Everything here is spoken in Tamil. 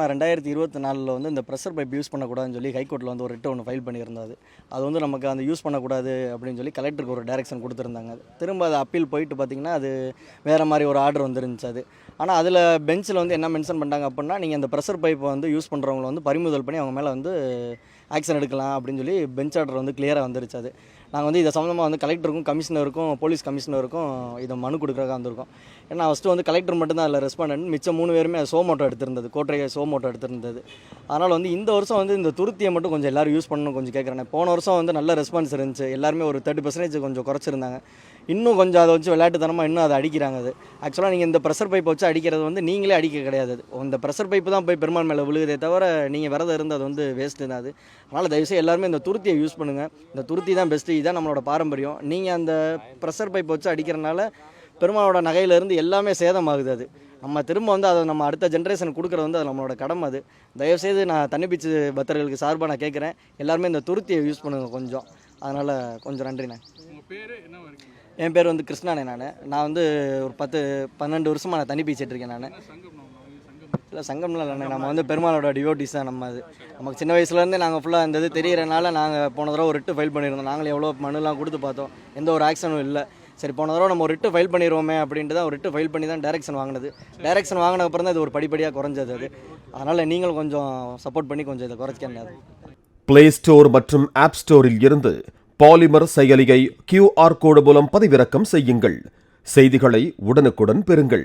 பார்த்தீங்கன்னா 2024 வந்து இந்த ப்ரெஷர் பைப் யூஸ் பண்ணக்கூடாதுன்னு சொல்லி ஹைகோர்ட்டில் வந்து ஒரு ரிட் ஒன்று ஃபைல் பண்ணியிருந்தாது. அது வந்து நமக்கு அந்த யூஸ் பண்ணக்கூடாது அப்படின்னு சொல்லி கலெக்டருக்கு ஒரு டைரக்ஷன் கொடுத்துருந்தாங்க. திரும்ப அது அப்பீல் போயிட்டு பார்த்தீங்கன்னா அது வேறு மாதிரி ஒரு ஆர்டர் வந்துருந்துச்சு அது. ஆனால் அதில் பெஞ்சில் வந்து என்ன மென்ஷன் பண்ணிட்டாங்க அப்படின்னா, நீங்கள் அந்த ப்ரெஷர் பைப்பை வந்து யூஸ் பண்ணுறவங்கள வந்து பறிமுதல் பண்ணி அவங்க மேலே வந்து ஆக்ஷன் எடுக்கலாம் அப்படின்னு சொல்லி பெஞ்ச் ஆர்டர் வந்து கிளியராக வந்துருச்சு அது. நாங்கள் வந்து இதை சம்மந்தமாக வந்து கலெக்டருக்கும் கமிஷனருக்கும் போலீஸ் கமிஷனருக்கும் இதை மனு கொடுக்குறதுக்காக வந்திருக்கோம். ஏன்னா ஃபஸ்ட்டு வந்து கலெக்டர் மட்டும்தான் அதில் ரெஸ்பாண்டன்ட், மிச்சம் 3 பேருமே அது சோமோட்டோ எடுத்திருந்தது, கோட்டையை சோமோட்டோ எடுத்திருந்தது. அதனால் வந்து இந்த வருஷம் வந்து இந்த துருத்தியை மட்டும் கொஞ்சம் எல்லோரும் யூஸ் பண்ணணும் கொஞ்சம் கேட்குறேன். போன வருஷம் வந்து நல்ல ரெஸ்பான்ஸ் இருந்துச்சு, எல்லாருமே ஒரு 30% கொஞ்சம் குறைச்சிருந்தாங்க. இன்னும் கொஞ்சம் அதை வச்சு விளையாட்டுத்தனமாக இன்னும் அதை அடிக்கிறாங்க. அது ஆக்சுவலாக நீங்கள் இந்த ப்ரெஷர் பைப்பை வச்சு அடிக்கிறது வந்து நீங்களே அடிக்க கிடையாது. இந்த ப்ரெஷர் பைப்பு தான் போய் பெருமாள் மேலே விழுகுதே தவிர நீங்கள் விரதம் இருந்து அது வந்து வேஸ்ட்டு தான் அது. அதனால் தயவுசெய்து எல்லாருமே இந்த துருத்தியை யூஸ் பண்ணுங்கள். இந்த துருத்தி தான் பெஸ்ட்டு, இதுதான் நம்மளோட பாரம்பரியம். நீங்கள் அந்த ப்ரெஷர் பைப்பை வச்சு அடிக்கிறனால பெருமாளோட நகையிலேருந்து எல்லாமே சேதமாகுது. அது நம்ம திரும்ப வந்து அதை நம்ம அடுத்த ஜென்ரேஷன் கொடுக்குறது வந்து அது நம்மளோட கடமை. அது தயவுசெய்து நான் தன்னிப்பீச்சு பக்தர்களுக்கு சார்பாக நான் கேட்குறேன், எல்லாருமே இந்த துருத்தியை யூஸ் பண்ணுங்கள் கொஞ்சம். அதனால் கொஞ்சம் நன்றிண்ணே. என் பேர் வந்து கிருஷ்ணானே. நான் வந்து ஒரு 10-12 வருஷமாக நான் தண்ணி பீச்சிட்ருக்கேன். நான் இல்லை சங்கம்லாம் இல்லைண்ணே, நம்ம வந்து பெருமாளோட டிவோட்டிஸ் தான். நம்ம அது நமக்கு சின்ன வயசுலேருந்தே நாங்கள் ஃபுல்லாக இந்த இது தெரியறனால நாங்கள் போன தடவை ஒரு ரிட்டு ஃபைல் பண்ணியிருந்தோம். நாங்களே எவ்வளோ மனுலாம் கொடுத்து பார்த்தோம், எந்த ஒரு ஆக்ஷனும் இல்லை. சரி போன தடவை நம்ம ஒரு ரிட்டு ஃபைல் பண்ணிடுவோமே அப்படின்ட்டு தான் ஒரு ரிட்டு ஃபைல் பண்ணி தான் டைரக்ஷன் வாங்கினது. டைரக்ஷன் வாங்கின அப்புறம் தான் இது ஒரு படிப்படியாக குறைஞ்சது அது. அதனால் நீங்களும் கொஞ்சம் சப்போர்ட் பண்ணி கொஞ்சம் இதை குறைச்சிக்கணும். அது பிளே ஸ்டோர் மற்றும் ஆப் ஸ்டோரில் இருந்து பாலிமர் செயலியை QR கோடு மூலம் பதிவிறக்கம் செய்யுங்கள். செய்திகளை உடனுக்குடன் பெறுங்கள்.